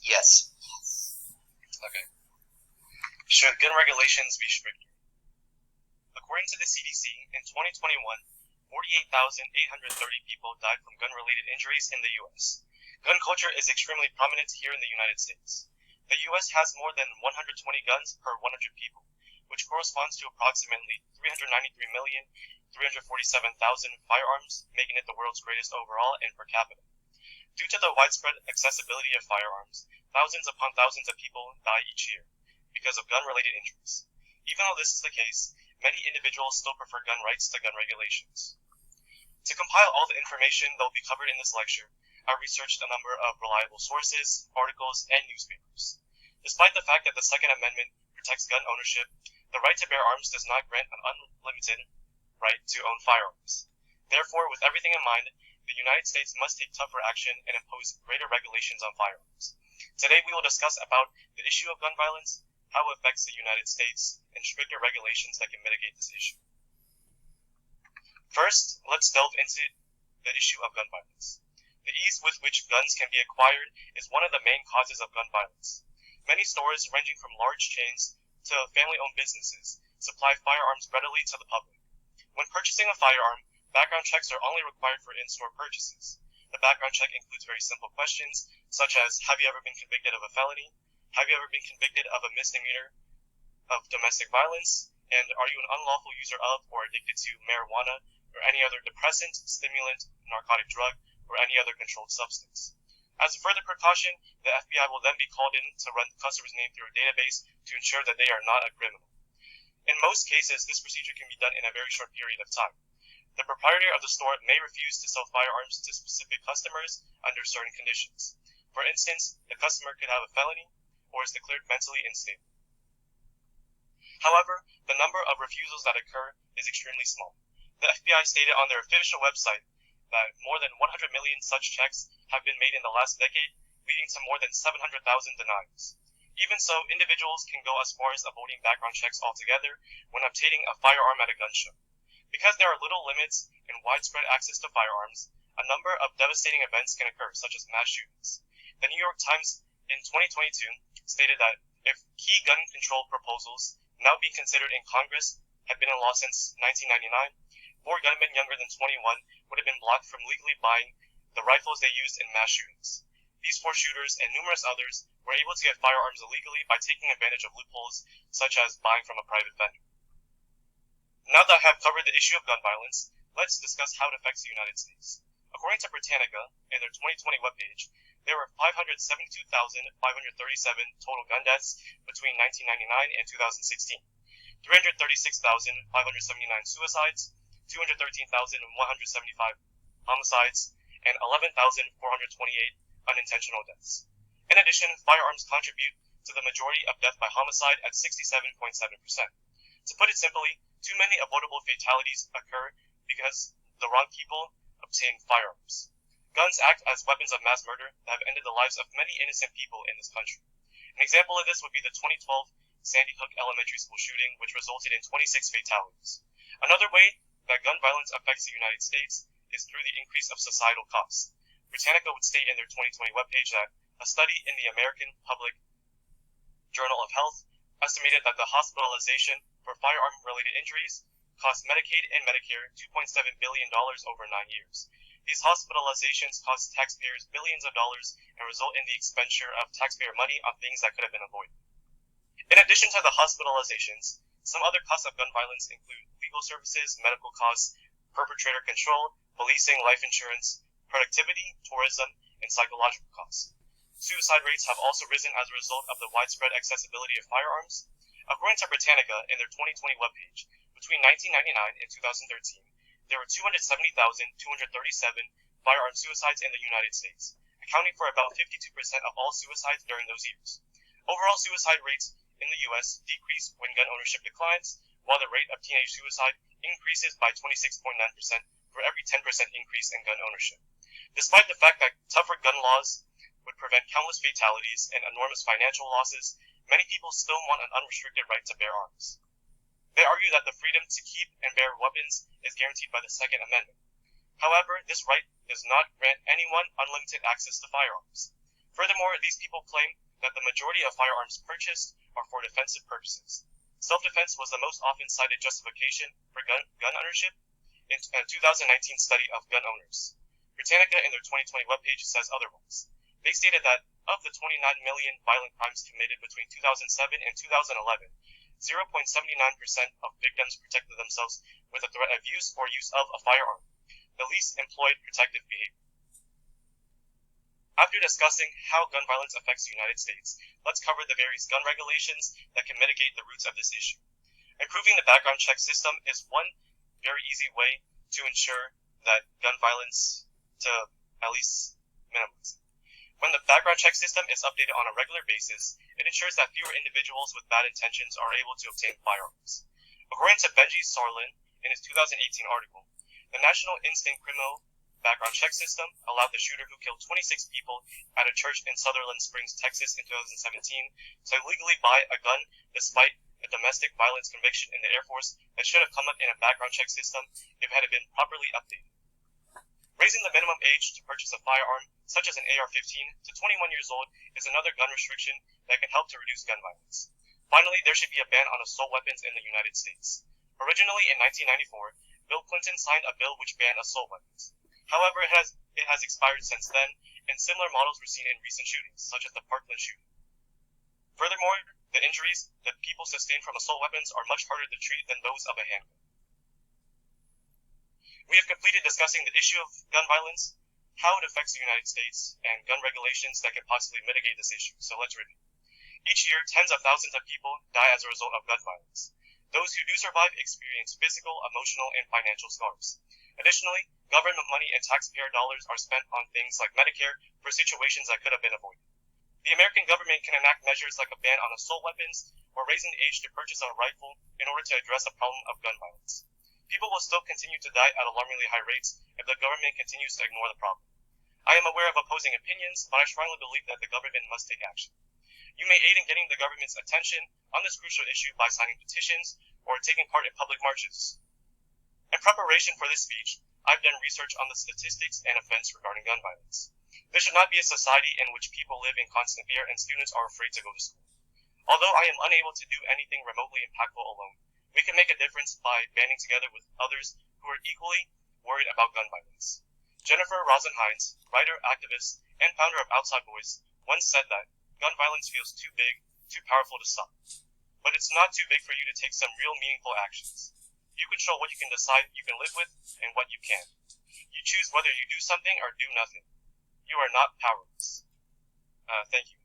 Yes. Okay. Should gun regulations be stricter? According to the CDC, in 2021, 48,830 people died from gun-related injuries in the U.S. Gun culture is extremely prominent here in the United States. The U.S. has more than 120 guns per 100 people, which corresponds to approximately 393,347,000 firearms, making it the world's greatest overall and per capita. Due to the widespread accessibility of firearms, thousands upon thousands of people die each year because of gun-related injuries. Even though this is the case, many individuals still prefer gun rights to gun regulations. To compile all the information that will be covered in this lecture, I researched a number of reliable sources, articles, and newspapers. Despite the fact that the Second Amendment protects gun ownership, the right to bear arms does not grant an unlimited right to own firearms. Therefore, with everything in mind, the United States must take tougher action and impose greater regulations on firearms. Today we will discuss about the issue of gun violence, how it affects the United States, and stricter regulations that can mitigate this issue. First, let's delve into the issue of gun violence. The ease with which guns can be acquired is one of the main causes of gun violence. Many stores, ranging from large chains to family-owned businesses, supply firearms readily to the public. When purchasing a firearm, background checks are only required for in-store purchases. The background check includes very simple questions, such as, have you ever been convicted of a felony? Have you ever been convicted of a misdemeanor of domestic violence? And are you an unlawful user of or addicted to marijuana or any other depressant, stimulant, narcotic drug, or any other controlled substance? As a further precaution, the FBI will then be called in to run the customer's name through a database to ensure that they are not a criminal. In most cases, this procedure can be done in a very short period of time. The proprietor of the store may refuse to sell firearms to specific customers under certain conditions. For instance, the customer could have a felony or is declared mentally unstable. However, the number of refusals that occur is extremely small. The FBI stated on their official website that more than 100 million such checks have been made in the last decade, leading to more than 700,000 denials. Even so, individuals can go as far as avoiding background checks altogether when obtaining a firearm at a gun show. Because there are little limits and widespread access to firearms, a number of devastating events can occur, such as mass shootings. The New York Times in 2022 stated that if key gun control proposals now being considered in Congress had been in law since 1999, 4 gunmen younger than 21 would have been blocked from legally buying the rifles they used in mass shootings. These 4 shooters and numerous others were able to get firearms illegally by taking advantage of loopholes such as buying from a private vendor. Now that I have covered the issue of gun violence, let's discuss how it affects the United States. According to Britannica, in their 2020 webpage, there were 572,537 total gun deaths between 1999 and 2016, 336,579 suicides, 213,175 homicides, and 11,428 unintentional deaths. In addition, firearms contribute to the majority of death by homicide at 67.7%. To put it simply, too many avoidable fatalities occur because the wrong people obtain firearms. Guns act as weapons of mass murder that have ended the lives of many innocent people in this country. An example of this would be the 2012 Sandy Hook Elementary School shooting, which resulted in 26 fatalities. Another way that gun violence affects the United States is through the increase of societal costs. Britannica would state in their 2020 webpage that a study in the American Public Journal of Health estimated that the hospitalization for firearm-related injuries cost Medicaid and Medicare $2.7 billion over 9 years. These hospitalizations cost taxpayers billions of dollars and result in the expenditure of taxpayer money on things that could have been avoided. In addition to the hospitalizations, some other costs of gun violence include legal services, medical costs, perpetrator control, policing, life insurance, productivity, tourism, and psychological costs. Suicide rates have also risen as a result of the widespread accessibility of firearms. According to Britannica in their 2020 webpage, between 1999 and 2013, there were 270,237 firearm suicides in the United States, accounting for about 52% of all suicides during those years. Overall suicide rates in the U.S. decrease when gun ownership declines, while the rate of teenage suicide increases by 26.9% for every 10% increase in gun ownership. Despite the fact that tougher gun laws would prevent countless fatalities and enormous financial losses, many people still want an unrestricted right to bear arms. They argue that the freedom to keep and bear weapons is guaranteed by the Second Amendment. However, this right does not grant anyone unlimited access to firearms. Furthermore, these people claim that the majority of firearms purchased are for defensive purposes. Self-defense was the most often cited justification for gun ownership in a 2019 study of gun owners. Britannica in their 2020 webpage says otherwise. They stated that of the 29 million violent crimes committed between 2007 and 2011, 0.79% of victims protected themselves with the threat of use or use of a firearm, the least employed protective behavior. After discussing how gun violence affects the United States, let's cover the various gun regulations that can mitigate the roots of this issue. Improving the background check system is one very easy way to ensure that gun violence to at least minimize. When the background check system is updated on a regular basis, it ensures that fewer individuals with bad intentions are able to obtain firearms. According to Benji Sarlin in his 2018 article, the National Instant Criminal Background Check System allowed the shooter who killed 26 people at a church in Sutherland Springs, Texas in 2017 to legally buy a gun despite a domestic violence conviction in the Air Force that should have come up in a background check system if it had been properly updated. Raising the minimum age to purchase a firearm, such as an AR-15, to 21 years old is another gun restriction that can help to reduce gun violence. Finally, there should be a ban on assault weapons in the United States. Originally in 1994, Bill Clinton signed a bill which banned assault weapons. However, it has expired since then, and similar models were seen in recent shootings, such as the Parkland shooting. Furthermore, the injuries that people sustain from assault weapons are much harder to treat than those of a handgun. We have completed discussing the issue of gun violence, how it affects the United States, and gun regulations that can possibly mitigate this issue, so let's review. Each year, tens of thousands of people die as a result of gun violence. Those who do survive experience physical, emotional, and financial scars. Additionally, government money and taxpayer dollars are spent on things like Medicare for situations that could have been avoided. The American government can enact measures like a ban on assault weapons or raising the age to purchase a rifle in order to address the problem of gun violence. People will still continue to die at alarmingly high rates if the government continues to ignore the problem. I am aware of opposing opinions, but I strongly believe that the government must take action. You may aid in getting the government's attention on this crucial issue by signing petitions or taking part in public marches. In preparation for this speech, I've done research on the statistics and events regarding gun violence. There should not be a society in which people live in constant fear and students are afraid to go to school. Although I am unable to do anything remotely impactful alone, we can make a difference by banding together with others who are equally worried about gun violence. Jennifer Rosenheinz, writer, activist, and founder of Outside Voice, once said that gun violence feels too big, too powerful to stop. But it's not too big for you to take some real meaningful actions. You control what you can decide you can live with and what you can't. You choose whether you do something or do nothing. You are not powerless. Thank you.